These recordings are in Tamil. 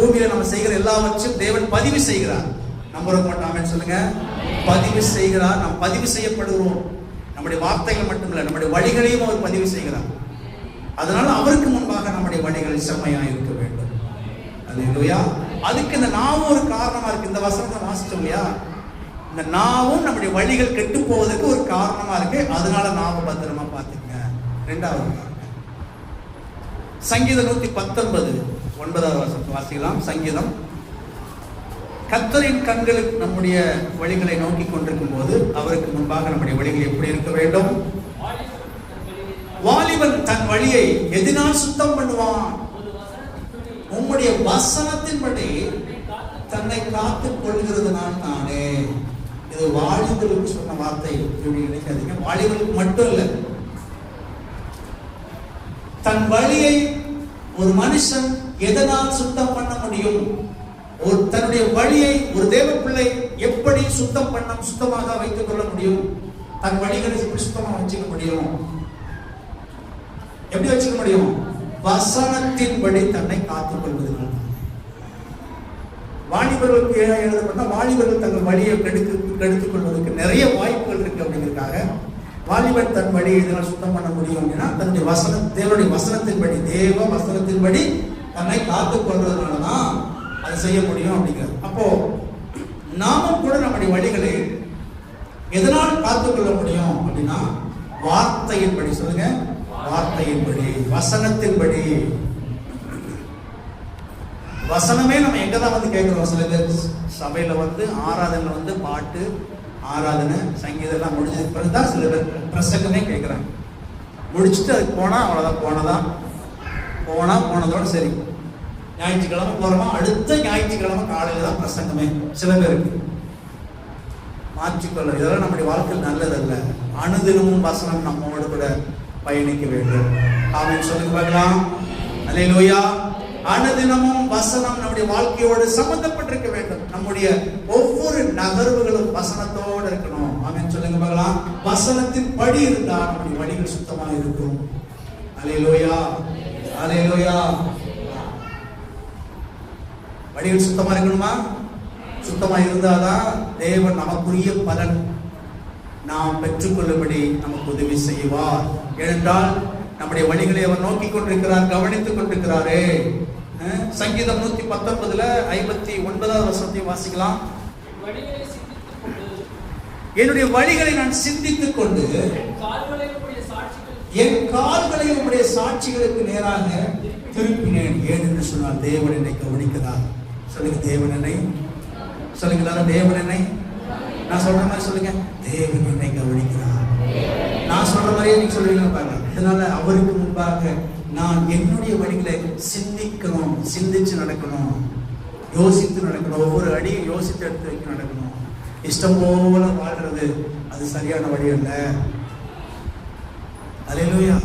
பூமியில நம்ம செய்கிற எல்லாவற்றையும் தேவன் பதிவு செய்கிறார். நம்புற மாட்டாமே சொல்லுங்க. பதிவு செய்கிறார். நாம் பதிவு செய்யப்படுகிறோம். நம்முடைய வார்த்தைகள் மட்டுமில்லை, நம்முடைய வழிகளையும் அவர் பதிவு செய்கிறார். அதனால அவருக்கு முன்பாக நம்முடைய வழிகள் செம்மையா இருக்க வேண்டும். அல்லேலூயா. அதுக்கு இந்த நாவும் ஒரு காரணமா இருக்கு. இந்த வசனத்தை வாசிச்சோம் இல்லையா? இந்த நாவும் நம்முடைய வழிகள் கெட்டு போவதற்கு ஒரு காரணமா இருக்கு. அதனால நாவை பத்திரமா பார்த்துங்க. இரண்டாவது சங்கீதம் 119 9வது வசனத்தை வாசிக்கலாம். சங்கீதம். கர்த்தரின் கண்களுக்கு நம்முடைய வழிகளை நோக்கி கொண்டிருக்கும் போது அவருக்கு முன்பாக நம்முடைய வழிகள் எப்படி இருக்க வேண்டும்? வாலிபன் தன் வழியை எதினால் சுத்தம் பண்ணுவான்? உம்முடைய வசனத்தின்படி தன்னை காத்துக் கொள்கிறதுனால் தானே. இது வாலிபர்களுக்கு சொன்ன வார்த்தை. நினைக்காதீங்க, வாலிபர்களுக்கு மட்டும் இல்லை. தன் வழியை ஒரு மனுஷன் எதனால் சுத்தம் பண்ண முடியும்? தன்னுடைய வழியை ஒரு தேவ பிள்ளை எப்படி சுத்தமாக வைத்துக் கொள்ள முடியும்? தன் வழிகளை எப்படி சுத்தமாக வச்சுக்க முடியும்? எப்படி வச்சுக்க முடியும்? வசனத்தின்படி தன்னை காத்துக் கொள்வதனால். வாலிபர்களுக்கு எழுதப்பட்ட வாலிபர்கள் தங்கள் வழியை கெடுத்துக் கொள்வதற்கு நிறைய வாய்ப்புகள் இருக்கு. அப்படிங்கிறதுக்காக வாலிபர் தன் வழியை இதனால் சுத்தம் பண்ண முடியும் அப்படின்னா தன்னுடைய தேவனுடைய வசனத்தின்படி, தேவ வசனத்தின்படி தன்னை காத்துக் கொள்வதனாலதான் அதை செய்ய முடியும் அப்படிங்கிறது. அப்போ நாமும் கூட நம்முடைய வழிகளை எதனால் காத்துக்கொள்ள முடியும் அப்படின்னா வார்த்தையின்படி. சொல்லுங்க, வார்த்தையின்படி, வசனத்தின்படி. வசனமே நம்ம எங்கதான் வந்து கேட்கிறோம். சில பேர் சபையில வந்து ஆராதனை வந்து பாட்டு ஆராதனை சங்கீதம் எல்லாம் முடிஞ்சதுக்கு பிறகுதான் சில பேர் பிரசங்கமே கேட்கிறாங்க. முடிச்சுட்டு அதுக்கு போனா அவ்வளவுதான், போனதோட சரி. ஞாயிற்றுக்கிழமை போறோமா, அடுத்த ஞாயிற்றுக்கிழமை காலையில தான் பிரசங்கமே. சில பேருக்கு மாற்றிக்கொள்ள. இதெல்லாம் நம்முடைய வாழ்க்கையில் நல்லதல்ல. அனுதினமும் வசனம் நம்மோடு கூட பயணிக்க வேண்டும். ஆமென் சொல்லுங்க பார்க்கலாம். அல்லேலூயா. அனுதினமும் வசனம் நம்முடைய வாழ்க்கையோடு சம்பந்தப்பட்டிருக்க வேண்டும். நம்முடைய ஒவ்வொரு நகர்வுகளும் வசனத்தோடு இருக்கணும். ஆமென் சொல்லுங்க பார்க்கலாம். வசனத்தின் படி இருந்தா நம்முடைய வழிகள் சுத்தமாக இருக்கும். அல்லேலூயா, அல்லேலூயா. வழிகள் சுத்தமா இருக்கணுமா? சுத்தமா இருந்தாதான் தேவன் நமக்குரிய பலன் நாம் பெற்றுக்கொள்ளும்படி நமக்கு உதவி செய்வார். ஏனென்றால் நம்முடைய வழிகளை அவர் நோக்கி கொண்டிருக்கிறார், கவனித்துக் கொண்டிருக்கிறாரே. சங்கீதம் 119 59வது வசனத்தை வாசிக்கலாம். என்னுடைய வழிகளை நான் சிந்தித்துக் கொண்டு என் கால்களை உம்முடைய சாட்சிகளுக்கு நேராக திருப்பினேன். ஏன் என்று சொன்னால் தேவன் என்னை கவனிக்கிறார். சொல்லுங்க, தேவன் என்னை. சொல்லுங்க, தேவன் என்னை. நான் சொல்ற மாதிரி சொல்லுங்க, தேவன் என்னை கவனிக்கிறார். நான் சொல்ற மாதிரியே நீங்க சொல்லுவீங்க பாருங்க. இதனால அவருக்கு முன்பாக நான் என்னுடைய வழிகளை சிந்திக்கணும், சிந்திச்சு நடக்கணும், யோசித்து நடக்கணும். ஒவ்வொரு அடியும் யோசித்து எடுத்து வைக்க நடக்கணும். இஷ்டம் போல வாழ்றது அது சரியான வழி அல்ல. அல்லேலூயா.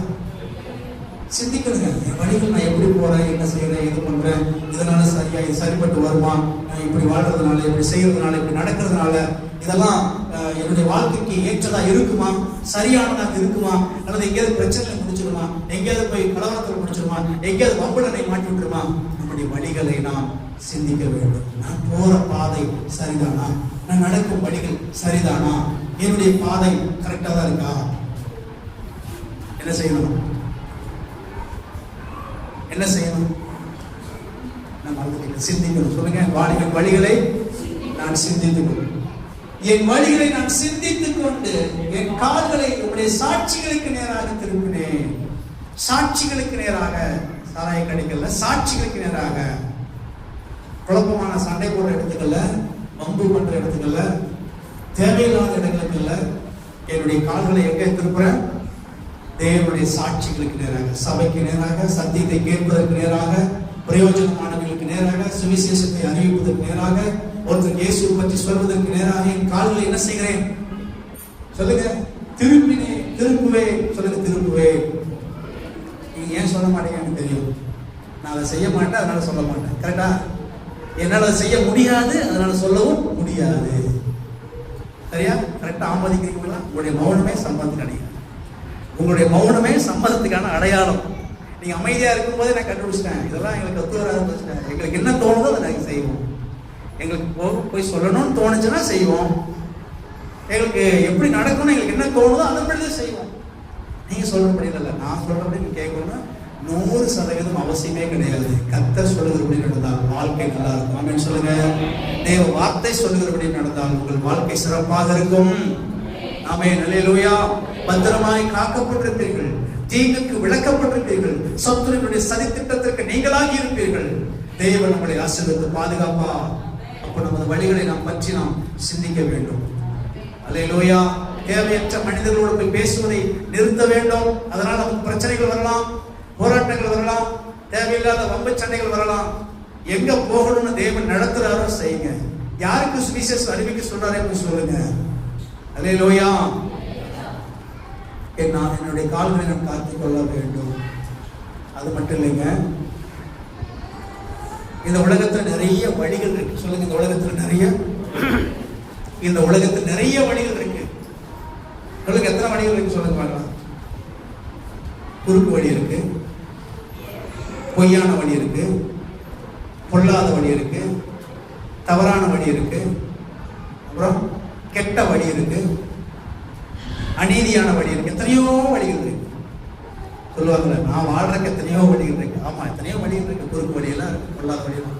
சிந்திக்கணுங்க. என் வழிகள் நான் எப்படி போறேன், என்ன செய்யறேன், இது பண்றேன், இதனால சரியா இது சரிப்பட்டு வருமா, நான் இப்படி வாழ்றதுனால, இப்படி செய்யறதுனால, இப்படி நடக்கிறதுனால இதெல்லாம் என்னுடைய வாழ்க்கைக்கு ஏற்றதா இருக்குமா, சரியானதாக இருக்குமா, அல்லது எங்கேயாவது பிரச்சனையில முடிச்சிருமா, எங்கேயாவது போய் கலவரத்தில் முடிச்சிருமா, எங்கேயாவது வம்புடனை மாற்றி விட்டுருமா? நம்முடைய வழிகளை நாம் சிந்திக்க வேண்டும். நான் போற பாதை சரிதானா, நான் நடக்கும் வழிகள் சரிதானா, என்னுடைய பாதை கரெக்டா தான் இருக்கா? என்ன செய்யணும்? என்ன செய்யணும்? நான் சிந்திக்கணும். சொல்லுங்க, வழிகளை நான் சிந்தித்துக் கொண்டு, என் வழிகளை நான் சிந்தித்துக் கொண்டு என் கால்களை உங்களுடைய சாட்சிகளுக்கு நேராக திருப்பினேன். சாட்சிகளுக்கு நேராக, சாராய கடைகள்ல சாட்சிகளுக்கு நேராக, குழப்பமான சண்டை போடுற இடத்துக்கல்ல, வம்பு பண்ற இடத்துக்கல்ல, தேவையில்லாத இடங்களுக்கு இல்ல. என்னுடைய கால்களை எங்கே திருப்புறேன்? தேவனுடைய சாட்சிகளுக்கு நேராக, சபைக்கு நேராக, சத்தியத்தை கேட்பதற்கு நேராக, பிரயோஜனமானவர்களுக்கு நேராக, சுவிசேஷத்தை அறிவிப்பதற்கு நேராக, ஒருத்தர் இயேசுவை பற்றி சொல்வதற்கு நேராக என் கால்களை என்ன செய்கிறேன்? சொல்லுங்க, திருப்பினேன், திருப்புவேன். சொல்லுங்க, திருப்புவேன். நீங்க ஏன் சொல்ல மாட்டீங்க எனக்கு தெரியும். நான் அதை செய்ய மாட்டேன், அதனால சொல்ல மாட்டேன். கரெக்டா? என்னால் அதை செய்ய முடியாது, அதனால சொல்லவும் முடியாது. சரியா? கரெக்டா ஆமோதிக்கிறீங்களா? உங்களுடைய மௌனமே சம்மதத்துக்கு அடையாளம். உங்களுடைய மௌனமே சம்மதத்துக்கான அடையாளம். நீங்க அமைதியா இருக்கும் போதே நான் கண்டுபிடிச்சிட்டேன், இதெல்லாம் எங்களுக்கு ஒத்து வராது. எங்களுக்கு என்ன தோணுதோ அதை நாங்கள் செய்வோம். எங்களுக்கு போய் சொல்லணும்னு தோணுச்சுன்னா செய்வோம். எங்களுக்கு எப்படி நடக்கணும், எங்களுக்கு என்ன தோணுதோ அதன்படிதான் செய்வோம். நீங்க சொல்றபடி இல்லை, நான் சொல்றபடி நீங்க கேட்கணும்னா 100% அவசியமே கிடையாது. கர்த்தர் சொல்லுகிறபடி நடந்தால் வாழ்க்கை நல்லா இருக்கும். ஆமென் சொல்லுங்க. தேவ வார்த்தை சொல்லுகிறபடி நடந்தால் உங்கள் வாழ்க்கை சிறப்பாக இருக்கும். ஆமென். அல்லேலூயா. பத்திரமாய் காக்கப்பட்டிருப்பீர்கள், தீங்குக்கு விளக்கப்பட்டிருப்பீர்கள், சத்துருவினுடைய சதி திட்டத்திற்கு நீங்களாகி இருப்பீர்கள். தேவன் நம்மளை ஆசீர்வதித்து பாதுகாப்பா. அப்ப நமது வழிகளை நாம் பற்றி நாம் சிந்திக்க வேண்டும். அல்லேலூயா. தேவையற்ற மனிதர்களோடு போய் பேசுவதை நிறுத்த வேண்டும். அதனால் நமக்கு பிரச்சனைகள் வரலாம், போராட்டங்கள் வரலாம், தேவையில்லாத வம்பு சண்டைகள் வரலாம். எங்க போகணும்னு தேவன் நடத்துறாரோ செய்யுங்க. யாருக்கு சுவிசேஷம் அறிவிக்க சொல்றாரே போய் சொல்லுங்க. அல்லேலூயா. நான் என்னுடைய கால்களை நான் காத்துக் கொள்ள வேண்டும். அது மட்டும் இல்லைங்க, இந்த உலகத்துல நிறைய வழிகள் இருக்கு. சொல்லுங்க, இந்த உலகத்துல நிறைய வழிகள் இருக்கு. சொல்லுங்க, எத்தனை வழிகள் இருக்கு சொல்லுங்க பார்க்கலாம். குறுக்கு வழி இருக்கு, பொய்யான வழி இருக்கு, பொல்லாத வழி இருக்கு, தவறான வழி இருக்கு, அப்புறம் கெட்ட வழி இருக்கு, அநீதியான வழி இருக்கு. எத்தனையோ வழிகள் இருக்கு. சொல்லுவாங்கல்ல, நான் வாழ்றதுக்கு எத்தனையோ வழிகள் இருக்கு. ஆமா, எத்தனையோ வழிகள் இருக்கு. குறுக்கு வழியெல்லாம் இருக்கு, பொல்லாத வழியெல்லாம்.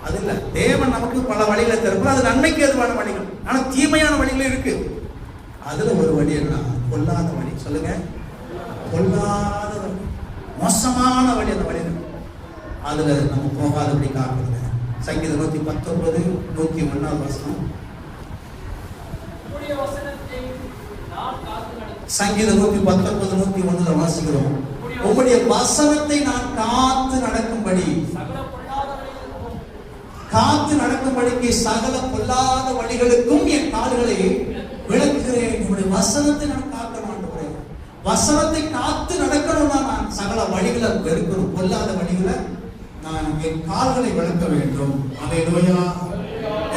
அது இல்ல, தேவன் நமக்கு பல வழிகளை திறப்பார். அது நன்மைக்கு ஏதுவான வழிகள். ஆனா தீமையான வழிகள் இருக்கு. அதுல ஒரு வழி என்ன? பொல்லாத வழி. சொல்லுங்க, பொல்லாத வழி, மோசமான வழி. அந்த வழி அதுல நம்ம போகாதபடி காக்குறது. சங்கீதம் 119 101 சங்கீதம் 119 101 வாசிக்கிறோம். உம்முடைய வசனத்தை நான் காத்து நடக்கும்படிக்கு சகல பொல்லாத வழிகளுக்கும் என் கால்களை விளக்குகிறேன். உம்முடைய வசனத்தை நான் காக்கணும். வசனத்தை காத்து நடக்கணும்னா நான் சகல வழிகளை வெறுக்கணும். பொல்லாத வழிகளை நான் என் கால்களை விளக்க வேண்டும். அல்லேலூயா.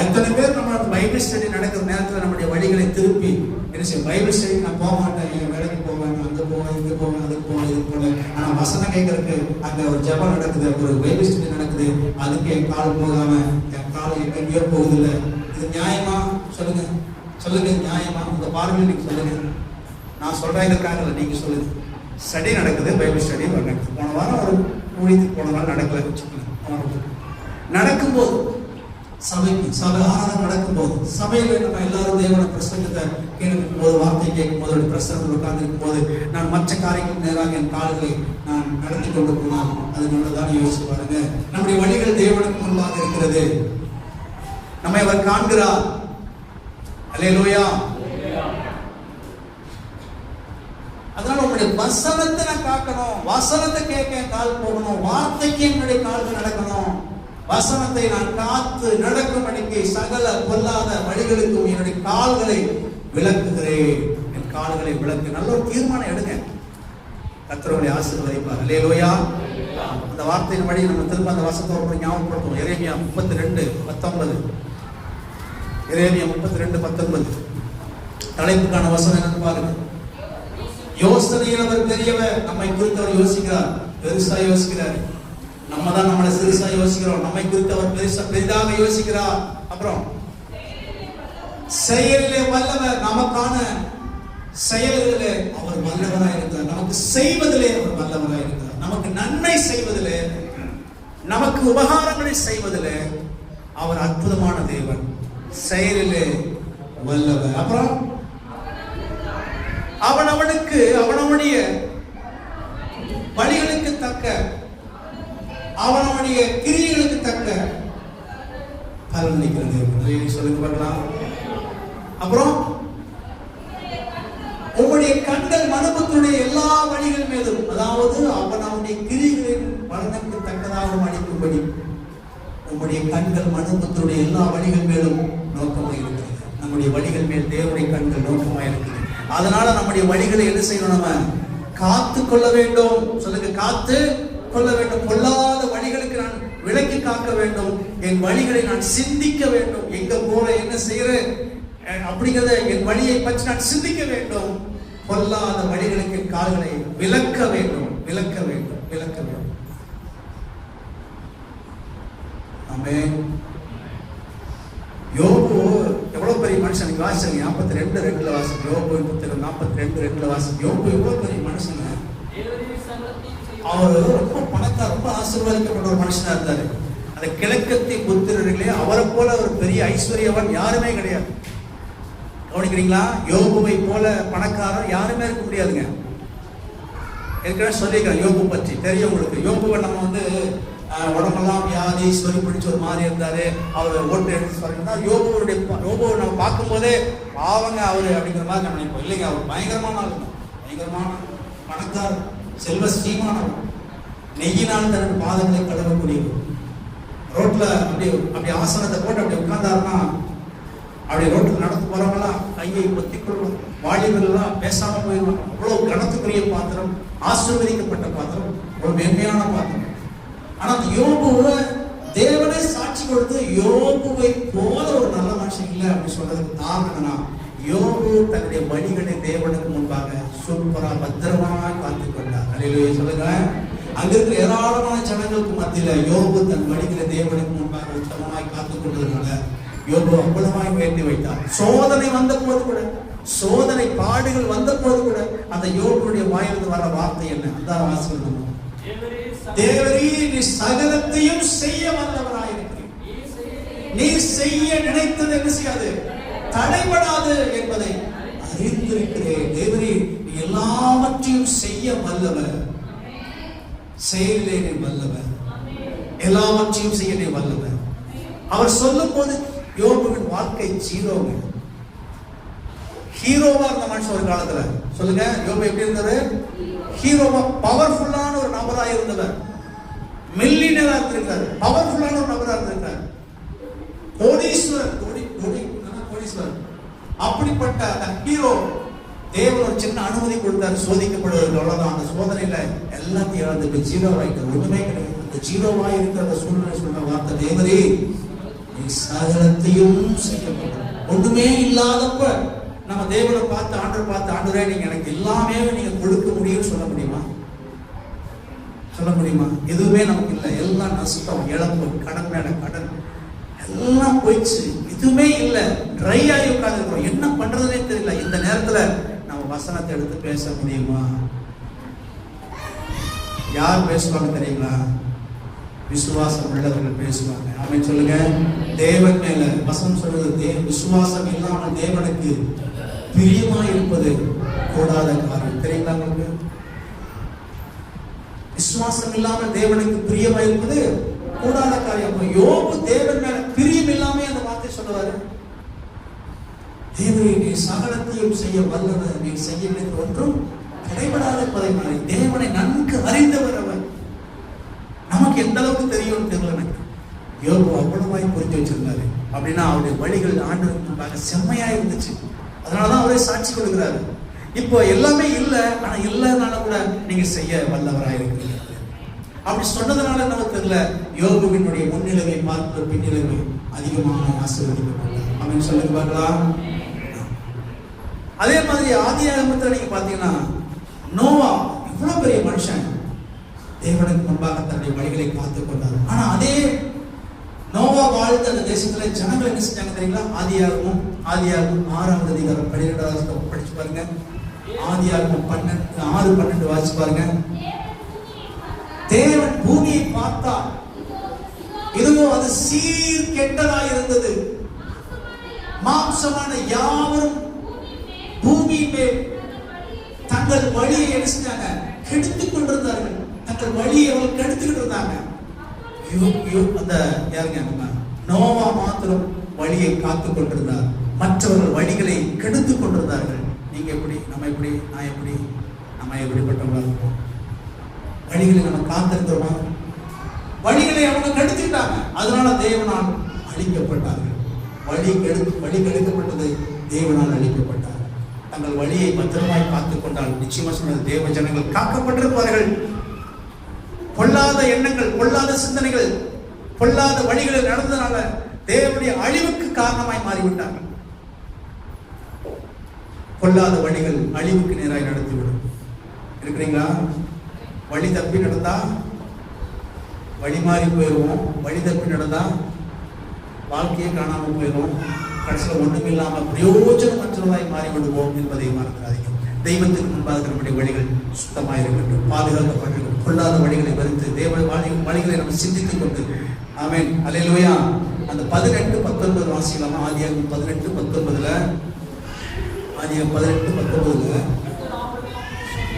எத்தனை பேர் நம்ம பைபிள் ஸ்டடி நடக்கிற நேரத்தில் நம்முடைய வழிகளை திருப்பி என்ன செய்ய, பைபிள் ஸ்டடி நான் போக மாட்டேன், என் வேலைக்கு போவேன், அங்கே போவேன், இங்கே போவேன், அதுக்கு போவேன், இதுக்கு போவேன். ஆனால் வசனம் கேட்கறதுக்கு அங்கே ஒரு ஜெபம் நடக்குது, ஒரு பைபிள் ஸ்டடி நடக்குது, அதுக்கு என் கால் போகாம என் கால் எங்கேயோ போகுதில்லை. இது நியாயமா? சொல்லுங்க, சொல்லுங்க, நியாயமா? உங்க பார்வையில் நீங்க சொல்லுங்க. நான் சொல்றேன் இருக்காங்கல்ல, நீங்க சொல்லுங்க. ஸ்டடி நடக்குது, பைபிள் ஸ்டடி நடக்குது. போன வாரம் ஒரு ஊழியத்துக்கு போன வாரம் நடக்கல. நடக்கும்போது சபை ஆராதனை நடக்கும்போது சபையில நம்ம எல்லாரும் தேவன பிரசங்கத்தை கேட்கும் போது, வார்த்தை கேட்கும் போது, பிரசங்கத்தில் உட்கார்ந்து இருக்கும் போது நான் மற்ற காரியங்களுக்கு நேராக என் கால்களை நான் நடத்தி கொண்டு போனால் அது நல்லதான யோசிச்சு பாருங்க. நம்முடைய வழிகள் தேவனுக்கு முன்பாக இருக்கிறது. நம்மை அவர் காண்கிறார். அல்லேலூயா. அதனால உங்களுடைய வசனத்தை நான் காக்கணும், வசனத்தை கேட்க கால் போகணும், வார்த்தைக்கு என்னுடைய கால்கள் நடக்கணும். வசனத்தை நான் காத்து நடக்கும்படிக்கு சகல பொல்லாத வழிகளுக்கும் என்னுடைய கால்களை விளக்குகிறேன். என் கால்களை விளக்கு. நல்ல ஒரு தீர்மானம் எடுங்க. கர்த்தரை ஆசீர்வதிப்பார். அல்லேலூயா. அந்த வார்த்தையின் படி நம்ம திரும்ப அந்த வசனத்தை ஞாபகப்படுத்துவோம். எரேமியா 32:19. எரேமியா 32:19 தலைப்புக்கான வசனம் என்னன்னு பாருங்க. யோசனையில் அவர் பெரியவர். நம்மை குறித்து அவர் யோசிக்கிறார், பெருசா யோசிக்கிறார். நம்ம தான் நம்மளை சிறுசா யோசிக்கிறோம். நம்மை குறித்து அவர் பெரிதாக யோசிக்கிறார். அப்புறம் செயலிலே வல்லவர். நமக்கான செயல்களிலே அவர் வல்லவராக இருக்கிறார். நமக்கு செய்வதிலே அவர் வல்லவராக இருக்கிறார். நமக்கு நன்மை செய்வதிலே, நமக்கு உபகாரங்களை செய்வதிலே அவர் அற்புதமான தேவன். செயலிலே வல்லவர். அப்புறம் அவனுடைய வழிகளுக்கு தக்க, அவனுடைய கிரியைகளுக்கு தக்க பலன் அளிக்கிறது. சொல்லுங்க பார்க்கலாம். அப்புறம் உங்களுடைய கண்கள் மனுபுத்தருடைய எல்லா வழிகள் மீதும், அதாவது அவனுடைய கிரியைகளின் பலனுக்கு தக்கதாக அளிக்கும்படி உங்களுடைய கண்கள் மனுபுத்தருடைய எல்லா வழிகள் மேலும் நோக்கமாக இருக்கிறது. நம்முடைய வழிகள் மேல் தேவனுடைய கண்கள் நோக்கமாக இருக்கிறது. அதனால நம்முடைய வழிகளை என்ன செய்யணும்? நம்ம காத்து கொள்ள வேண்டும். சொல்லுங்க, காத்து கொள்ள வேண்டும். பொல்லாத வழிகளுக்கு நான் விலக்கி காக்க வேண்டும். என் வழிகளை நான் சிந்திக்க வேண்டும். எங்க போற, என்ன செய்யறேன் அப்படிங்கிறத, என் வழியை பற்றி நான் சிந்திக்க வேண்டும். பொல்லாத வழிகளுக்கு கால்களை விலக்க வேண்டும். விலக்க வேண்டும், விலக்க வேண்டும். ஆமென். யோபு எவ்வளவு பெரிய மனுஷன் வாசிங்க. 42:2 வாசிங்க. யோபு புத்தகம் 42:2 வாசிங்க. யோபு எவ்வளவு பெரிய மனுஷங்க. அவர் ரொம்ப பணக்கார, ரொம்ப ஆசீர்வதிக்கப்பட்ட ஒரு மனுஷனா இருந்தாரு. அந்த கிழக்கத்தி புத்திரர்களே அவரை போல ஒரு பெரிய ஐஸ்வர்யவன் யாருமே கிடையாது. கவனிக்கிறீங்களா? யோபுவை போல பணக்காரர் யாருமே இருக்க முடியாதுங்க. ஏற்கனவே சொல்லியிருக்கிறேன் யோபு பற்றி தெரியும் உங்களுக்கு. யோபுவை நம்ம வந்து உடம்பெல்லாம் வியாதி சொறி பிடிச்ச ஒரு மாதிரி இருந்தாரு. அவர் ஓட்டு எடுத்து சொல்றீங்கன்னா யோபுவை நம்ம பார்க்கும் போதே பாவங்க அவரு அப்படிங்கிற மாதிரி நம்ம நினைப்போம். இல்லைங்க, அவர் பயங்கரமான ஆளுங்க, பயங்கரமான பணக்காரர், செல்வ ஸ்ரீமானவர், நெய்யினால் தனது பாதங்களை கழுவக்கூடியவர். ரோட்ல அப்படி ஆசனத்தை போட்டு அப்படி உட்கார்ந்தாருன்னா அப்படி ரோட்டில் நடந்து போறவங்களாம் கையை பொத்திக்கொள்வோம், வாலிபர்கள்லாம் பேசாம போயிடுவாங்க. அவ்வளவு கனத்துக்குரிய பாத்திரம், ஆசீர்வதிக்கப்பட்ட பாத்திரம், ஒரு மேன்மையான பாத்திரம். ஆனா அந்த யோபுவை தேவனே சாட்சி கொடுத்து யோபுவை போல ஒரு நல்ல மனுஷன் இல்லை அப்படின்னு சொல்றதுக்கு காரணம் என்னன்னா, யோபு தன்னுடைய வழிகளை தேவனுக்கு முன்பாக சூப்பரா பத்திரமாக காத்துக் கொண்டார். அல்லேலூயா சொல்லுங்க. அங்க இருக்கிற ஏராளமான ஜனங்களுக்கு மத்தியில யோபு தன் வழிகளை தேவனுக்கு முன்பாக உத்தமமாய் காத்துக் கொண்டதுனால யோபு அவ்வளவாய் உயர்த்தி வைத்தார். சோதனை வந்த போது கூட, சோதனை பாடுகள் வந்த போது கூட அந்த யோபுடைய வாயிலிருந்து வர வார்த்தை என்ன? அந்த வாசகம், தேவரீ நீ சகலத்தையும் செய்ய வல்லவராயிருக்கிறீர், நீ செய்ய நினைத்தது என்ன செய்யாது, தடைபடாது என்பதை அறிந்திருக்கிறேன். தேவரீ நீ எல்லாவற்றையும் செய்ய வல்லவர், செயலிலே நீ வல்லவர், எல்லாவற்றையும் செய்ய நீ வல்லவர். அவர் சொல்லும் போது யோபுவின் வாழ்க்கை ஜீரோங்க. ஹீரோவா இருந்த மனுஷன் ஒரு காலத்துல, சொல்லுங்க, யோபு எப்படி இருந்தவர்? ஹீரோவா, பவர்ஃபுல்லான ஒரு நபரா இருந்தவர், மில்லியனரா இருந்திருக்காரு, பவர்ஃபுல்லான ஒரு நபரா இருந்திருக்காரு, கோடீஸ்வரர், கோடீஸ்வரர். அப்படிப்பட்ட அந்த ஹீரோ தேவன் ஒரு சின்ன அனுமதி கொடுத்தாரு சோதிக்கப்படுவதற்கு. அவ்வளவுதான். அந்த சோதனையில எல்லாத்தையும் இழந்து ஜீரோவாயிட்டார், ஒண்ணுமே கிடையாது. அந்த ஜீரோவாய் இருக்கிற அந்த சூழ்நிலை சொன்ன வார்த்தை, தேவரே நீ சகலத்தையும் செய்யப்பட்ட. ஒண்ணுமே இல்லாதப்ப நம்ம தேவனை பார்த்து, ஆண்டவர் பார்த்து, ஆண்டவரே நீங்க எனக்கு எல்லாமே நீங்க கொடுக்க முடியும்னு சொல்ல முடியுமா? சொல்ல முடியுமா? எதுவுமே நமக்கு இல்லை, எல்லாம் நஷ்டம், இழப்பு, கடன் மேல கடன், எல்லாம் போயிடுச்சு, எதுவுமே இல்லை, ட்ரை ஆகி உட்கார்ந்து என்ன பண்றதுனே தெரியல. இந்த நேரத்துல நம்ம வசனத்தை எடுத்து பேச முடியுமா? யார் பேசுவாங்க தெரியுங்களா? விசுவாசம் உள்ளவர்கள் பேசுவாங்க. ஆமென் சொல்லுங்க. தேவன் மேல வசனம் சொல்றது, விசுவாசம் இல்லாமல் தேவனுக்கு பிரியமா இருப்பது கூடாத காரியம். தெரியுங்களா உங்களுக்கு? விசுவாசம் இல்லாமல் தேவனுக்கு பிரியமா இருப்பது கூடாத காரியம். யோபு தேவன் மேல பிரியம் இல்லாம அந்த வார்த்தை சொல்லுவாரு, தேவனை நீ சகலத்தையும் செய்ய வல்லவர், நீ செய்ய வேண்டிய ஒன்றும் தடைபடாத பதைமாறி. தேவனை நன்கு அறிந்தவர் அவர். நமக்கு எந்த அளவுக்கு தெரியும் தெரியல எனக்கு. யோபு அவ்வளவாய் புரிஞ்சு வச்சிருந்தாரு. அப்படின்னா அவருடைய வழிகள் ஆண்டவருக்கு செம்மையா இருந்துச்சு. அதனாலதான் அவரே சாட்சி கொடுக்கிறாரு. இப்போ எல்லாமே இல்லை, ஆனா இல்லைனால கூட நீங்க செய்ய வல்லவராக இருக்கிறீங்க அப்படி சொன்னதுனால நமக்கு தெரியல, யோபுவினுடைய முன்னிலைமை பார்த்து பின்னிலைமை அதிகமாக ஆசீர்வதிக்கப்பட்டார். அப்படின்னு சொல்லுங்க பார்க்கலாம். அதே மாதிரி ஆதியாகமத்துல நீங்க பாத்தீங்கன்னா, நோவா இவ்வளவு பெரிய மனுஷன் தேவனுக்கு முன்பாக தன்னுடைய வழிகளை காத்துக் கொண்டார். ஆனா அதே நோவா வாழ்ந்த அந்த தேசத்துல ஜனங்கள் என்ன செஞ்சாங்க தெரியுங்களா? ஆதியாகமம் 6ஆம் அதிகாரம் 12வது படிச்சு பாருங்க. ஆதியாகமம் 6:12 வாசிச்சு பாருங்க. தேவன் பூமியை பார்த்தார், இதுவும் அது சீர் கெட்டதாய் இருந்தது. மாம்சமான யாவரும் பூமியின் மேல் தங்கள் வழியை என்ன செஞ்சாங்க? கெடுத்துக் கொண்டிருந்தார்கள். தங்கள் வழியை அவர்கள் கெடுத்துக்கிட்டு இருந்தாங்க. அந்த யாருங்க? நோவா மாத்திரம் வழியை காத்துக் கொண்டிருந்தார், மற்றவர்கள் வழிகளை கெடுத்துக் கொண்டிருந்தார்கள். நீங்க எப்படி, நம்ம எப்படி, நான் எப்படி, நம்ம எப்படிப்பட்டவங்களா இருக்கோம்? வழிகளை நம்ம காத்திருந்தோமா? வழிகளை அவங்க கெடுத்துக்கிட்டாங்க. அதனால தேவனால் அழிக்கப்பட்டார்கள். வழி கெடுக்கப்பட்டது, தேவனால் அழிக்கப்பட்டார்கள். தங்கள் வழியை பத்திரமாய் காத்துக் கொண்டால் நிச்சயமா சொன்னது, தேவ ஜனங்கள் காக்கப்பட்டிருப்பார்கள். பொல்லாத எண்ணங்கள், பொல்லாத சிந்தனைகள், பொல்லாத வழிகளில் நடந்ததுனால தேவனுடைய அழிவுக்கு காரணமாய் மாறிவிட்டார்கள். பொல்லாத வழிகள் அழிவுக்கு நேராய் நடத்திவிடும். இருக்கிறீங்களா? வழி தப்பி நடந்தா வழி மாறி போயிடுவோம். வழி தப்பி நடந்தா வாழ்க்கையே காணாமல் போயிடும். கடைசியில் ஒன்றுமில்லாமல் பிரயோஜனமற்றதாய் மாறிவிடுவோம் என்பதை மறந்துடாதீங்க. தெய்வத்துக்கு முன்பாக நம்முடைய வழிகள் சுத்தமாக இருக்கட்டும், பாதுகாக்கப்பட்டிருக்கும். கொள்ளாத வழிகளை வெறுத்து தேவ வழிகளை நம்ம சிந்தித்துக் கொண்டு ஆமென் அல்லேலூயா. அந்த 18-19 வாசிக்கலாம். ஆதியாகமம் 18-19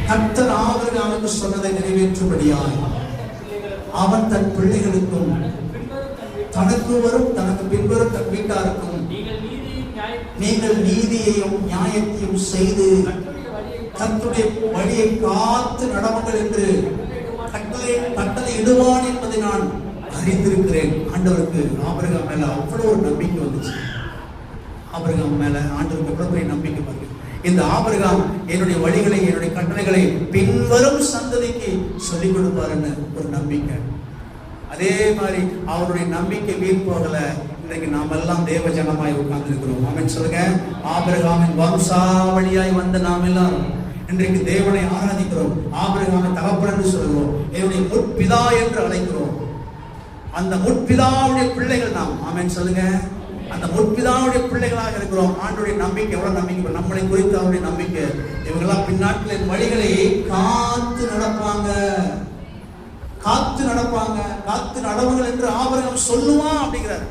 கர்த்தர் ஆபிரகாமுக்கு சொன்னதை நிறைவேற்றும்படியாய் அவன் தன் பிள்ளைகளுக்கும் தனக்கு வரும் தனக்கு பின்வரும் தன் வீட்டாருக்கும் நீங்கள் நீதியையும் நியாயத்தையும் செய்து கர்த்தருடைய வழியை காத்து நடவுங்கள் என்று கட்டளை இடுவான் என்பதை நான் அறிந்திருக்கிறேன். ஆண்டவருக்கு ஆபிரகாம் மேல அவ்வளவு ஒரு நம்பிக்கை வந்துச்சு. ஆபிரகாம் மேல ஆண்டவருக்கு எவ்வளவு பெரிய நம்பிக்கை பாருங்க. இந்த ஆபிரகாம் என்னுடைய வழிகளை என்னுடைய கட்டளைகளை பின்வரும் சந்ததிக்கு சொல்லிக் கொடுப்பாருன்னு ஒரு நம்பிக்கை. அதே மாதிரி அவருடைய நம்பிக்கை வீண் போகல. இன்றைக்கு நாம் எல்லாம் தேவ ஜனமாய் உட்கார்ந்து இருக்கிறோம். ஆமென் சொல்லுங்க. ஆபிரகாமின் வம்சாவளியாய் வந்த நாம் எல்லாரும் இன்றைக்கு தேவனை ஆராதிக்கிறோம். ஆபிரகாமை தகப்பன் என்று சொல்கிறோம். என்னுடைய முற்பிதா என்று அழைக்கிறோம். அந்த முற்பிதாவுடைய பிள்ளைகள் நாம். ஆமென் சொல்லுங்க. அந்த முற்பிதாவுடைய பிள்ளைகளாக இருக்கிறோம். ஆண்டுடைய நம்பிக்கை எவ்வளவு நம்பிக்கை, நம்மளை குறித்து அவருடைய நம்பிக்கை. இவங்கெல்லாம் பின்னாட்களின் வழிகளை காத்து நடப்பாங்க, காத்து நடப்பாங்க, காத்து நடவுங்கள் என்று ஆபிரகாம் சொல்லுவான் அப்படிங்கிறார்.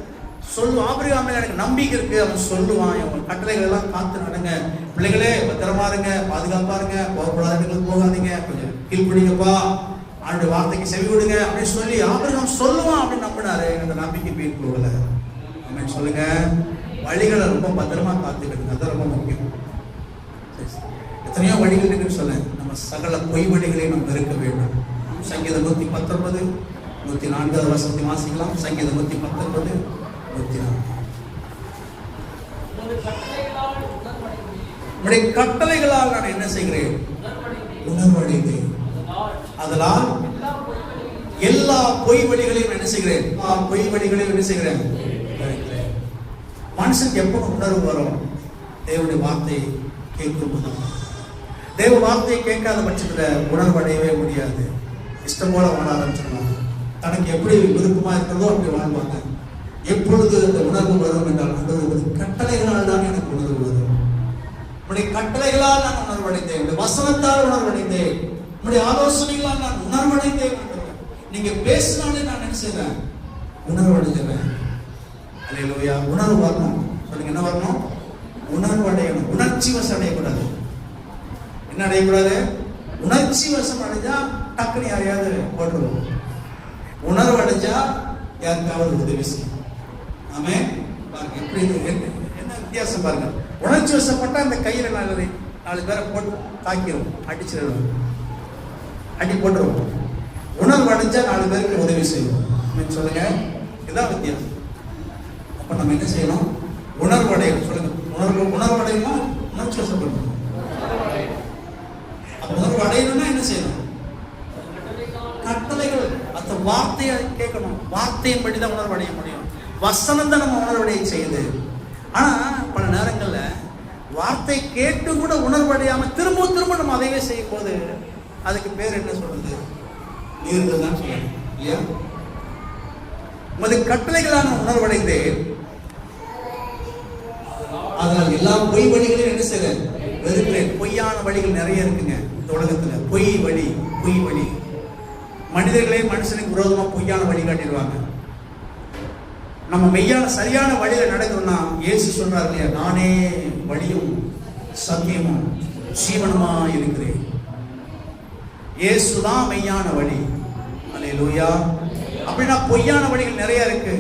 ஆபிரகாம் மேல எனக்கு நம்பிக்கை இருக்கு. அவன் சொல்லுவான், அவன் கட்டளைகள் எல்லாம் காத்து நடங்க, பிள்ளைகளே பத்திரமா இருங்க, பாதுகாப்பா இருங்க, போகக்கூடாத இடங்களுக்கு போகாதீங்க, கொஞ்சம் கீழ்பிடிங்கப்பா, அவனுடைய வார்த்தைக்கு செவி விடுங்க அப்படின்னு சொல்லி ஆபிரகாம் சொல்லுவான் அப்படின்னு நம்பினாரு. அந்த நம்பிக்கை வீண் போகல. அப்படின்னு சொல்லுங்க. வழிகளை ரொம்ப பத்திரமா காத்துக்கிட்டு, அது ரொம்ப முக்கியம். எத்தனையோ வழிகள் இருக்குன்னு சொல்ல, நம்ம சகல பொய் வழிகளை நம்ம இருக்க வேண்டும். சங்கீதம் 119 104 வசனத்தை வாசிக்கலாம். சங்கீதம் 119 104. உம்முடைய கட்டளைகளால் நான் என்ன செய்கிறேன்? உணர்வடைந்தேன். அதனால் எல்லா பொய் வழிகளையும் என்ன செய்கிறேன்? பொய் வழிகளையும் என்ன செய்கிறேன்? மனுஷனுக்கு எப்போ உணர்வு வரும்? தேவனுடைய வார்த்தையை கேட்கும் போது. தேவ வார்த்தையை கேட்காத பட்சத்தில் உணர்வடையவே முடியாது. இஷ்டம் போல வாழ ஆரம்பிச்சிருவாங்க. தனக்கு எப்படி விருப்பமா இருக்கிறதோ அப்படி வாழ்வாங்க. எப்பொழுது அந்த உணர்வு வரும் என்றால், அந்த கட்டளைகளால் தான் எனக்கு உணர்வு வரும். உன்னுடைய கட்டளைகளால் நான் உணர்வடைந்தேன், உன்னுடைய வசனத்தால் உணர்வடைந்தேன், உன்னுடைய ஆலோசனைகளால் நான் உணர்வடைந்தேன். நீங்க பேசினாலே நான் என்ன செய்வேன்? உணர்வடைஞ்சிருவேன். அல்லேலூயா. உணர்வு வரணும். சொல்லுங்க, என்ன வரணும்? உணர்வு அடையணும். உணர்ச்சி வசம் அடையக்கூடாது. என்ன அடையக்கூடாது? உணர்ச்சி வசம் அடைஞ்சா டக்குனு யாரையாவது போட்டுருவோம். உணர்வு அடைஞ்சா யாருக்காவது உதவி செய்யும். ஆமே பாருங்க, எப்படி என்ன வித்தியாசம் பாருங்க. உணர்ச்சி வசப்பட்டா அந்த கையில 4 பேரை போட்டு தாக்கிடும், அடிச்சிடும், அடி போட்டுருவோம். உணர்வு அடைஞ்சா 4 பேருக்கு உதவி செய்யும். சொல்லுங்க, இதுதான் வித்தியாசம். அப்ப நம்ம என்ன செய்யணும்? உணர்வு அடையணும். சொல்லுங்க, உணர்வு அடையணும். உணர்ச்சி வசப்படணும். உணர்வு அடையணும்னா என்ன செய்யணும்? கட்டளைகள், அந்த வார்த்தையை கேட்கணும். வார்த்தையின் படிதான் உணர்வு அடைய முடியும். வசனம் தான் நம்ம உணர்வடைய செய்யுது. ஆனா பல நேரங்கள்ல வார்த்தை கேட்டு கூட உணர்வு அடையாம திரும்ப திரும்ப நம்ம அதைவே செய்யும் போது அதுக்கு பேர் என்ன சொல்றது? மீறுதல் தான் சொல்லணும் இல்லையா? உமது கட்டளைகளான உணர்வடைந்தேன். அதனால் எல்லா பொய் வழிகளையும் என்ன செய்யறேன்? வெறுக்கிறேன். பொய்யான வழிகள் நிறைய இருக்குங்க இந்த உலகத்துல. பொய் வழி. மனிதர்களே மனுஷனுக்கு விரோதமா பொய்யான வழி காட்டிடுவாங்க. நம்ம மெய்யான சரியான வழியில நடக்கணும்னா இயேசு சொல்றாரு இல்லையா, நானே வழியும் சத்தியமும் ஜீவனுமா இருக்கிறேன். இயேசுதான் மெய்யான வழி. அல்லேலூயா. அப்படின்னா பொய்யான வழிகள் நிறைய இருக்கு.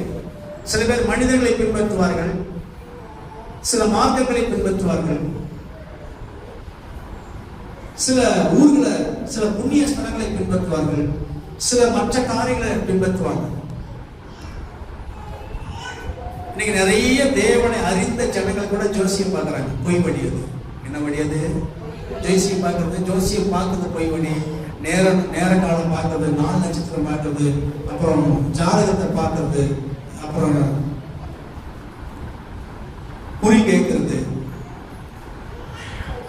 சில பேர் மனிதர்களை பின்பற்றுவார்கள், சில மார்க்கங்களை பின்பற்றுவார்கள், சில ஊர்களை, சில புண்ணிய ஸ்தலங்களை பின்பற்றுவார்கள், சில மற்ற காரியங்களை பின்பற்றுவாங்க. இன்னைக்கு நிறைய தேவனை அறிந்த ஜனங்கள் கூட ஜோசியம் பார்க்கறாங்க. பொய் வழி அது. என்ன வழி அது? ஜோசியம் பார்க்கறது. ஜோசியம் பார்க்கறது பொய் வழி. நேர காலம் பார்க்கறது, 4 நட்சத்திரம் பார்க்கறது, அப்புறம் ஜாதகத்தை பார்க்கறது, அப்புறம் குறி கேட்கறது,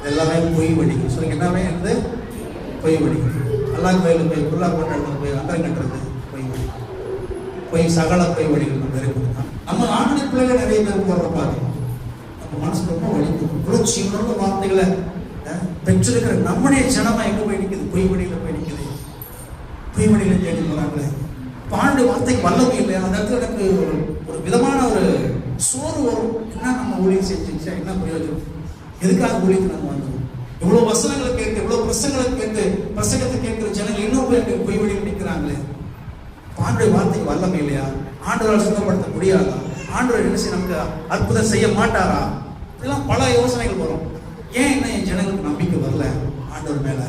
எல்லாமே பொய் வழி. சொல்லுங்க, எல்லாமே வந்து பொய் வழி. அல்லாஹ் பிள்ளையார் கோயிலுக்கு போய் குருளா போட்டு போய் அங்கரம் கட்டுறது போய் சகல போய் வழிகள் வெறுக்கணும். நம்ம ஆண்டி பிள்ளைகள் நிறைய பேர் போடுற பார்க்கணும். நம்ம மனசு ரொம்ப வலிக்கும். புரட்சி உணர்வு வார்த்தைகளை பெற்றிருக்கிற நம்முடைய ஜனமா எங்க போய் நிற்குது? பொய் வழியில போய் நிற்குது. பொய் வழியில தேடி போறாங்களே. பாண்டு வார்த்தைக்கு வல்லமை இல்லை. அந்த இடத்துல எனக்கு ஒரு விதமான ஒரு சோறு வரும். என்ன நம்ம ஊழியம் செஞ்சுச்சா என்ன பிரயோஜனம்? எதுக்காக ஊழியத்துக்கு நம்ம வந்தோம்? இவ்வளவு வசனங்களை கேட்டு இவ்வளவு பிரசங்கத்தை கேட்கிற ஜனங்கள் இன்னும் போய் பொய் வழியில் நிற்கிறாங்களே. ஆண்டுடைய வார்த்தைக்கு வல்லமை இல்லையா? ஆண்டவரால் சுத்தப்படுத்த முடியாதா? ஆண்டவர் என்ன செய்ய நமக்கு அற்புதம் செய்ய மாட்டாரா? இதெல்லாம் பல யோசனைகள் வரும். ஏன் என்ன என் ஜனங்களுக்கு நம்பிக்கை வரல ஆண்டவர் மேல?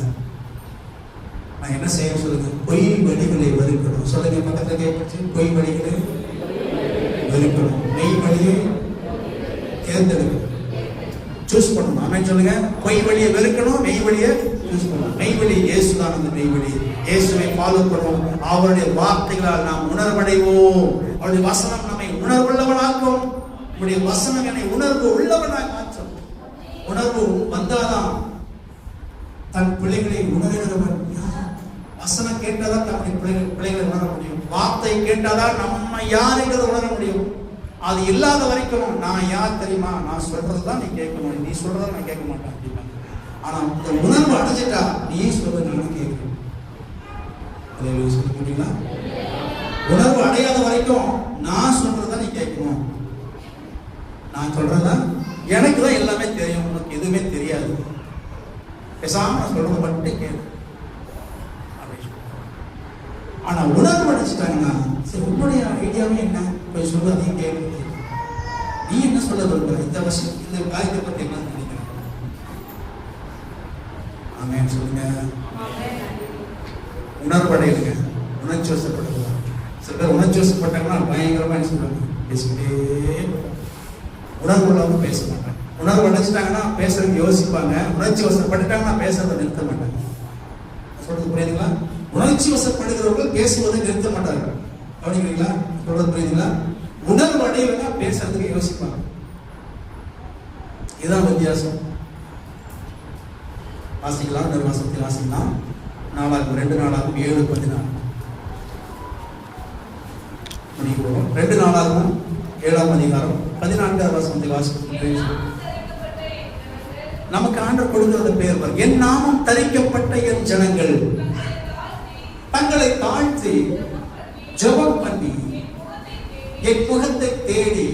நான் என்ன செய்ய சொல்லுங்க? பொய் வழிகளை வெறுக்கணும். சொல்லுங்க பக்கத்துல கேட்பச்சு. பொய் வழிகளை வெறுக்கணும். மெய் வழியை தேர்ந்தெடுக்கணும். சூஸ் பண்ணணும். ஆமென் சொல்லுங்க. பொய் வழியை வெறுக்கணும், மெய் வழியை சூஸ் பண்ணணும். மெய் வழி இயேசுதான். அந்த மெய் வழி இயேசுவை ஃபாலோ பண்ணுவோம். அவருடைய வார்த்தைகளால் நாம் உணர்வடைவோம். அவருடைய வசனம் நம்மை உணர்வுள்ளவனாக்கும். அவருடைய வசனம் என்னை உணர்வு உள்ளவனாக மாற்றும். உணர்வு வந்தாதான் தன் பிள்ளைகளை உணர்கிறவன். வசனம் கேட்டாதான் தன்னுடைய பிள்ளைகளை உணர முடியும். வார்த்தை கேட்டாதான் நம்ம யாருங்கிறத உணர முடியும். அது இல்லாத வரைக்கும் நான் யார் தெரியுமா? நான் சொல்றதுதான் நீ கேட்கணும், நீ சொல்றத நான் கேட்க மாட்டேன் அப்படின்னா. ஆனா இந்த உணர்வு அடைஞ்சிட்டா நீ சொல்றது நானும் கேட்கணும். சொல்லிட்டீங்களா? உணர்வு அடையாத வரைக்கும் நான் சொல்றதுதான் நீ கேட்கணும். நான் சொல்றதுதான் எனக்கு தான் எல்லாமே தெரியும், உனக்கு எதுவுமே தெரியாது. பேசாம நான் சொல்றத மட்டும் கேளு. ஆனா உணர்வு அடைச்சிட்டாங்கன்னா சரி உன்னுடைய ஐடியாவே என்ன? போய் சொல்றதையும் கேள்வி. நீ என்ன சொல்ல விரும்புற? இந்த வருஷம் இந்த காரியத்தை பத்தி என்ன நினைக்கிறேன்? ஆமென் சொல்லுங்க. உணர்வடையுங்க. உணர்ச்சி வசப்படுங்க. சில பேர் உணர்ச்சி வசப்பட்டாங்கன்னா பயங்கரமா என்ன சொல்றாங்க? பேசிக்கிட்டே உணர்வு உள்ளவங்க பேச மாட்டாங்க. உணர்வு அடைச்சிட்டாங்கன்னா பேசுறதுக்கு யோசிப்பாங்க. உணர்ச்சி வசப்பட்டுட்டாங்கன்னா பேசுறதை நிறுத்த மாட்டாங்க. சொல்றது புரியுதுங்களா? உணர்ச்சி வசப்படுகிறவர்கள் பேசுவதை நிறுத்த மாட்டார்கள். கவனிக்கிறீங்களா? சொல்றது புரியுதுங்களா? உணர்வு அடையலைன்னா பேசுறதுக்கு யோசிப்பாங்க. இதுதான் வித்தியாசம். வாசிக்கலாம். இந்த வாசத்தை வாசிக்கலாம். 2 நாளாகும் 7:14 முடிக்கிறோம். 2 நாளாகும் 7ஆம் அதிகாரம் 14ஆவது வசனத்தை வாசிக்கிறோம். நமக்கு ஆண்டவர் கொடுக்கிற பேர் பாருங்க. என் நாமம் தரிக்கப்பட்ட என் ஜனங்கள் தங்களை தாழ்த்தி ஜெபம் பண்ணி என் முகத்தை தேடி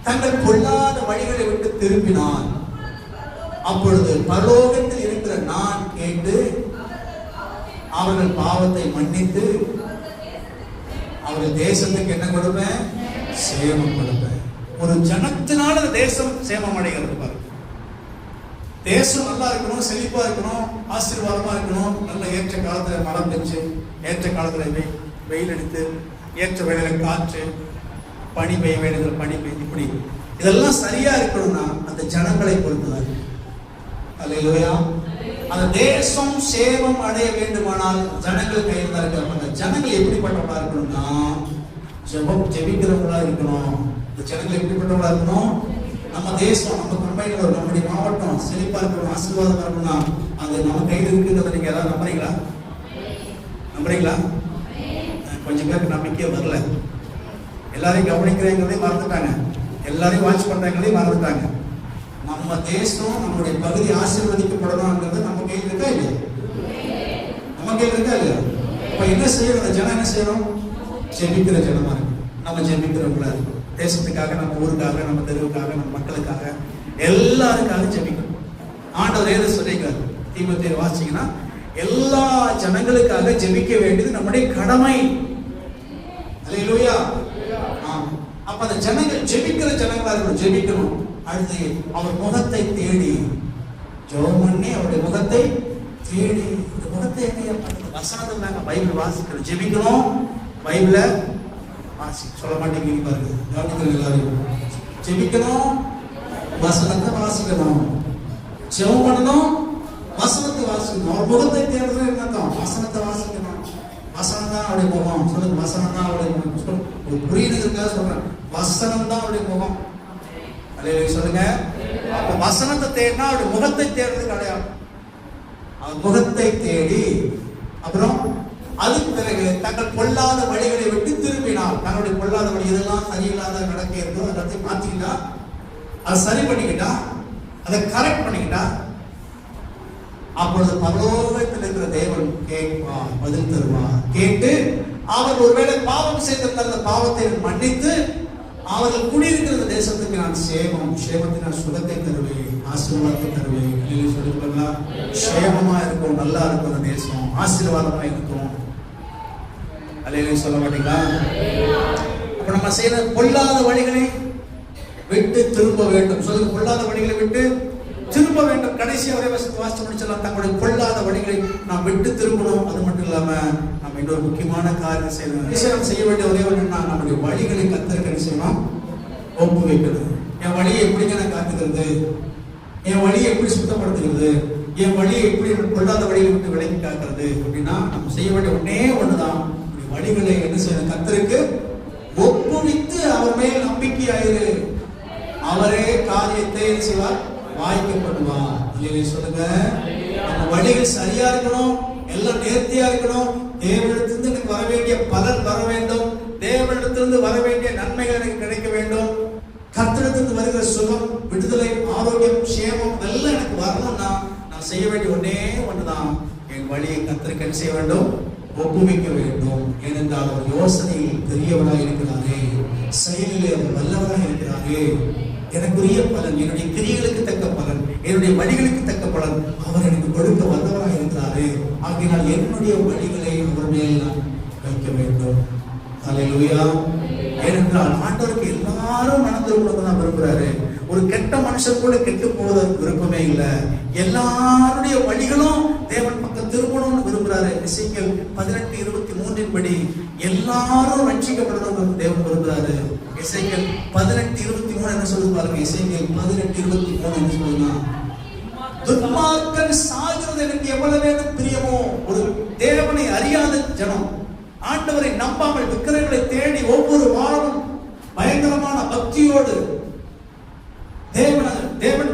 தங்கள் பொல்லாத வழிகளை விட்டு திரும்பினான். அப்பொழுது பரலோகத்தில் இருக்கிற நான் கேட்டு அவர்கள் பாவத்தை மன்னித்து அவர்கள் தேசத்துக்கு என்ன கொடுப்பேன்? சேமம் கொடுப்பேன். ஒரு ஜனத்தினால தேசம் சேமம் அடைகிறது பாருங்க. தேசம் நல்லா இருக்கணும், செழிப்பா இருக்கணும், ஆசீர்வாதமா இருக்கணும். நல்ல ஏற்ற காலத்துல மழை பெஞ்சு, ஏற்ற காலத்துல வெயில் அடித்து, ஏற்ற வேளையில காற்று, பனி பெய்ய வேண்டியது பனி பெய்யும். இப்படி இதெல்லாம் சரியா இருக்கணும்னா அந்த ஜனங்களை பொறுத்துதான். அல்லேலூயா. அந்த தேசம் சேமம் அடைய வேண்டுமானால் ஜனங்கள் கையில் தான் இருக்க. அந்த ஜனங்கள் எப்படிப்பட்டவங்களா இருக்கணும்னா ஜெபிக்கிறவங்களா இருக்கணும். இந்த ஜனங்கள் எப்படிப்பட்டவங்களா இருக்கணும்? நம்ம தேசம், நம்ம கம்பெனிகள், நம்முடைய மாவட்டம் செழிப்பா இருக்கணும், ஆசீர்வாதமா இருக்கணும்னா அது நம்ம கையில் இருக்குன்றதை நீங்க ஏதாவது நம்புறீங்களா? நம்புறீங்களா? கொஞ்சம் பேருக்கு நம்பிக்கையே வரல. எல்லாரையும் கவனிக்கிறவங்களையும் மறந்துட்டாங்க, எல்லாரையும் வாட்ச் பண்றவங்களையும் மறந்துட்டாங்க. நம்ம தேசம், நம்மளுடைய பகுதி ஆசீர்வதிக்கப்படணும்ன்றது நம்ம கையில் இருக்கா இல்லையா? நம்ம கையில் இருக்கா இல்லையா? இப்ப என்ன செய்யணும்? அந்த ஜனம் என்ன செய்யணும்? ஜெபிக்கிற ஜனமா இருக்கு. நம்ம ஜெபிக்கிறவங்களா இருக்கும். தேசத்துக்காக, நம்ம ஊருக்காக, நம்ம தெருவுக்காக, நம்ம மக்களுக்காக, எல்லாருக்காக ஜெபிக்கணும். ஆண்டவர் ஏதோ சொல்லிக்கிறார். தீமோத்தேயு வாசிங்கன்னா எல்லா ஜனங்களுக்காக ஜெபிக்க வேண்டியது நம்முடைய கடமை. அல்லேலூயா. அப்ப அந்த ஜனங்கள் ஜெபிக்கிற ஜனங்களா இருக்கணும், ஜெபிக்கணும். அடுத்து அவர் முகத்தை தேடி ஜெபம் பண்ணி அவருடைய முகத்தை தேடி, இந்த முகத்தை வசனத்தில் நாங்க பைபிள் வாசிக்கணும், ஜெபிக்கணும். பைபிள வாசி சொல்ல மாட்டேங்கிறீங்க பாருங்க. கவனிக்கிறீங்க எல்லாரும். ஜெபிக்கணும், வசனத்தை வாசிக்கணும், ஜெபம் பண்ணணும், வசனத்தை வாசிக்கணும். அவர் முகத்தை தேடுறது என்னதான்? வசனத்தை வாசிக்கணும். வசனம் தான் அவருடைய முகம். சொல்லுங்க, வசனம் தான் அவருடைய முகம். ஒரு புரியுதுக்காக சொல்றேன், வசனம் தான் அவருடைய முகம். அல்லேலூயா சொல்லுங்க. அப்ப வசனத்தை தேடினா அவருடைய முகத்தை தேடுறதுக்கு அடையாளம். அவர் முகத்தை தேடி, அப்புறம் அதுக்கு பிறகு தங்கள் பொல்லாத வழிகளை விட்டு திரும்பினார். தங்களுடைய பொல்லாத வழி இதெல்லாம் சரியில்லாத நடக்க இருந்தோ எல்லாத்தையும் மாத்திக்கிட்டா, அதை சரி பண்ணிக்கிட்டா, அதை கரெக்ட் பண்ணிக்கிட்டா, அப்பொழுது பரலோகத்தில் இருக்கிற தேவன் கேட்பார், பதில் தருவார். கேட்டு அவர் ஒருவேளை பாவம் செய்திருந்த அந்த பாவத்தை மன்னித்து அவர்கள் குடியிருக்கிற தேசத்துக்கு நான் சேமத்தை நான் சுகத்தை தருவேன், ஆசீர்வாதத்தை தருவேன். சொல்லிக்கொள்ளா, சேமமா இருக்கும், நல்லா இருக்கும், அந்த தேசம் ஆசீர்வாதமா இருக்கும். அல்லேலூயா சொல்ல மாட்டீங்களா? அப்ப நம்ம செய்யற பொல்லாத வழிகளை விட்டு திரும்ப வேண்டும். சொல்லுங்க, பொல்லாத வழிகளை விட்டு திரும்ப வேண்டும். கடைசி வரை வாசித்து முடிச்சலாம். தங்களுடைய பொல்லாத வழிகளை நாம் விட்டு திரும்பணும். அது மட்டும் இல்லாம நம்ம இன்னொரு முக்கியமான காரியம் செய்யணும். செய்ய வேண்டிய ஒரே ஒன்றுனா நம்முடைய வழிகளை கத்தருக்கு செய்யணும், ஒப்பு வைக்கிறது. என் வழியை எப்படிங்க நான் காத்துக்கிறது, என் வழியை எப்படி சுத்தப்படுத்துகிறது, என் வழியை எப்படி பொல்லாத வழியை விட்டு விலக்கி காக்கிறது அப்படின்னா நம்ம செய்ய வேண்டிய ஒன்னே ஒண்ணுதான், வழிகளை என்ன செய்யணும், கத்தருக்கு ஒப்புவித்து அவர் மேல் நம்பிக்கையாயிரு. அவரே காரியத்தை செய்வார், வாய்க்கப்படுவார். சொல்லுங்க, நம்ம வழிகள் சரியா இருக்கணும், எல்லாம் நேர்த்தியா இருக்கணும். தேவனிடத்திலிருந்து எனக்கு வர வேண்டிய பலன் வர வேண்டும், தேவனிடத்திலிருந்து வர வேண்டிய நன்மைகள் எனக்கு கிடைக்க வேண்டும், கர்த்தரிடத்திலிருந்து வருகிற சுகம், விடுதலை, ஆரோக்கியம், சேமம் எல்லாம் எனக்கு வரணும்னா நான் செய்ய வேண்டிய ஒன்னே ஒண்ணுதான், என் வழியை கர்த்தருக்கு என்ன செய்ய வேண்டும், ஒப்புவிக்க வேண்டும். ஏனென்றால் அவர் யோசனையில் பெரியவராக இருக்கிறாரே, செயலிலே அவர் வல்லவராக இருக்கிறாரே. எனக்குரிய பலன், என்னுடைய கிரியைகளுக்கு தக்க பலன், என்னுடைய வழிகளுக்கு தக்க பலன் அவர் எனக்கு கொடுக்க வல்லவராக இருக்கிறாரு. ஆகையினால் என்னுடைய வழிகளை அவர் மேல் நான் வைக்க வேண்டும். அல்லேலூயா. ஏனென்றால் ஆண்டவருக்கு எல்லாரும் மனம் திரும்பணும் தான் விரும்புறாரு. ஒரு கெட்ட மனுஷன் கூட கெட்டு போவதற்கு விருப்பமே இல்லை. எல்லாருடைய வழிகளும் தேவன் பக்கம் திரும்பணும்னு விரும்புறாரு. எசேக்கியேல் 18:23 படி எல்லாரும் ரட்சிக்கப்படணும் தேவன் விரும்புறாரு. எசேக்கியேல் 18:23 என்ன சொல்லுது பாருங்க. எசேக்கியேல் 18:23 என்ன சொல்லுங்க, துன்மார்க்கன் சாகிறது எனக்கு எவ்வளவு பிரியமோ. ஒரு தேவனை அறியாத ஜனம், ஆண்டவரை நம்பாமல் விக்கிரகங்களை தேடி ஒவ்வொரு வாரமும் பயங்கரமான பக்தியோடு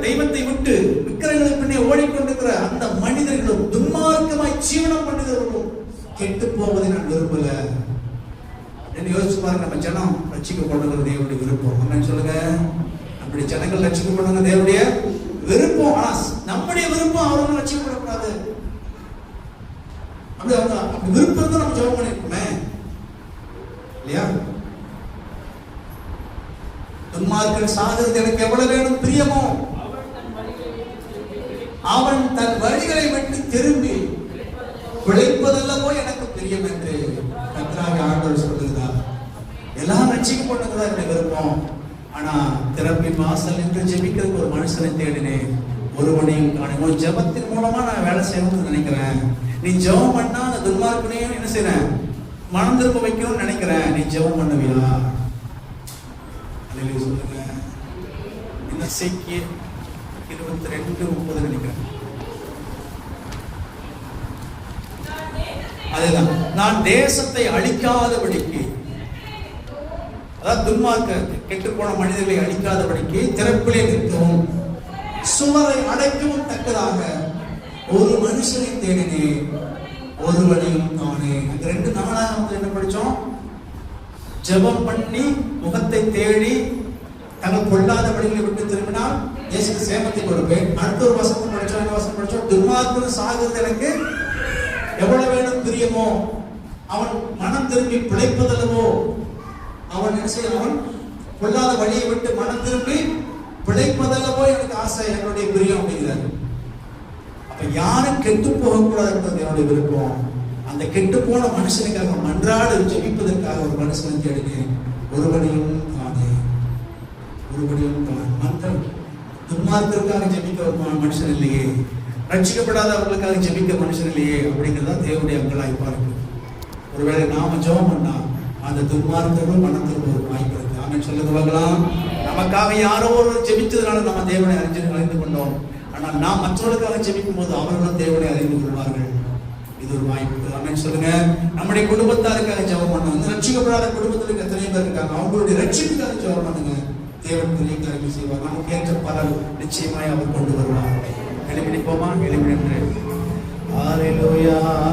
தெய்வத்தை விட்டு விக்கிரகங்களுக்கு பின்னே ஓடிக்கொண்டிருக்கிற அந்த மனிதர்களும், துன்மார்க்கமாய் ஜீவனம் பண்ணுகிறவர்களும் கெட்டு போவதை நான் விரும்பல. யோசிச்சு பாருங்க, நம்ம ஜனம் ரட்சிக்கப்படுகிறது தேவனுடைய விருப்பம். அப்படின்னு சொல்லுங்க, அப்படி ஜனங்கள் ரட்சிக்கப்படுறது தேவனுடைய விருப்பம். ஆனா நம்முடைய விருப்பம் அவர்கள் ரட்சிக்கப்படக்கூடாது. அப்படி அவங்க அப்படி விருப்பம் தான் நம்ம ஜெபம் பண்ணிருக்கோமே இல்லையா? துன்மார்க்கன் சாகிறது எனக்கு எவ்வளவு வேணும் பிரியமோ, அவன் தன் வழிகளை விட்டு திரும்பி பிழைப்பதல்லவோ எனக்கு பிரியம் என்று கர்த்தராகிய ஆண்டவர் சொல்லுகிறார். எல்லாம் ரட்சிக்கப்படுறதா என்னுடைய விருப்பம். ஆனா திறப்பின் வாசல் என்று ஜெபிக்கிறதுக்கு ஒரு மனுஷனை தேடினேன், ஒருவனையும் காணேன். ஒரு ஜெபத்தின் மூலமா நான் வேலை செய்யணும்னு நினைக்கிறேன். நீ ஜெபம் பண்ணா அந்த துன்மார்க்கனையும் என்ன செய்யறேன், மனம் திரும்ப வைக்கணும்னு நினைக்கிறேன். நீ ஜெபம் பண்ணுவியா? சொல்லுங்க. இந்த எசேக்கியேல் 22:30 நினைக்கிறேன். அதுதான், நான் தேசத்தை அழிக்காதபடிக்கு, அதாவது துன்மார்க்க கெட்டு போன மனிதர்களை அழிக்காதபடிக்கு திறப்பிலே நிற்கவும் சுவரை அடைக்கவும் தக்கதாக ஒரு மனுஷனை தேடினேன், ஒரு வழியும் காணேன். 2 நாளாக என்ன படிச்சோம், ஜெபம் பண்ணி முகத்தை தேடி தங்கள் பொல்லாத வழிகளை விட்டு திரும்பினால் இயேசுக்கு சேமத்தை கொடுப்பேன். அடுத்த ஒரு வசனம் படிச்சோம், என்ன வசனம் படிச்சோம், துன்மார்க்கன் சாகிறது எனக்கு எவ்வளவு வேணும் பிரியமோ, அவன் மனம் திரும்பி பிழைப்பதல்லவோ. அவன் என்ன செய்ய, அவன் பொல்லாத வழியை விட்டு மனம் திரும்பி பிழைப்பதல்லவோ எனக்கு ஆசை, என்னுடைய பிரியம் அப்படிங்கிறார். அப்ப யாரும் கெட்டு போகக்கூடாது என்பது என்னுடைய விருப்பம். அந்த கெட்டு போன மனுஷனுக்காக மன்றாடு ஜெபிப்பதற்காக ஒரு மனுஷனை தேடினேன், ஒருவனையும் காணேன், ஒருவனையும் மன்றம். துன்மார்க்கருக்காக ஜெபிக்க ஒரு மனுஷன் இல்லையே, ரட்சிக்கப்படாதவர்களுக்காக ஜெபிக்க மனுஷன் இல்லையே அப்படிங்கிறதா தேவனுடைய அங்கலாய்ப்பா இருக்கு. ஒருவேளை நாம ஜெபம் பண்ணா அந்த துன்மார்க்கர்கள் மனத்திற்கு ஒரு வாய்ப்பு இருக்கு. ஆமென் சொல்லுங்க பார்க்கலாம். நமக்காக யாரோ ஒரு ஜெபிச்சதுனால நம்ம தேவனை அறிந்து கொண்டோம். ஆனால் நாம் மற்றவர்களுக்காக ஜெபிக்கும் போது அவர்களும் தேவனை அறிந்து கொள்வார்கள். இது ஒரு வாய்ப்பு. ஆமென் சொல்லுங்க. நம்முடைய குடும்பத்தாருக்காக ஜெபம் பண்ணுங்க. ரட்சிக்கப்படாத குடும்பத்திற்கு எத்தனை பேர் இருக்காங்க, அவங்களுடைய ரட்சிப்புக்காக ஜெபம் பண்ணுங்க. தேவன் பெரிய காரியம் செய்வார். நமக்கு ஏற்ற பலன் நிச்சயமாய் அவர் கொண்டு வருவார். எழுப்பிடிப்போமா? எழுப்பிடு. ஹalleluya.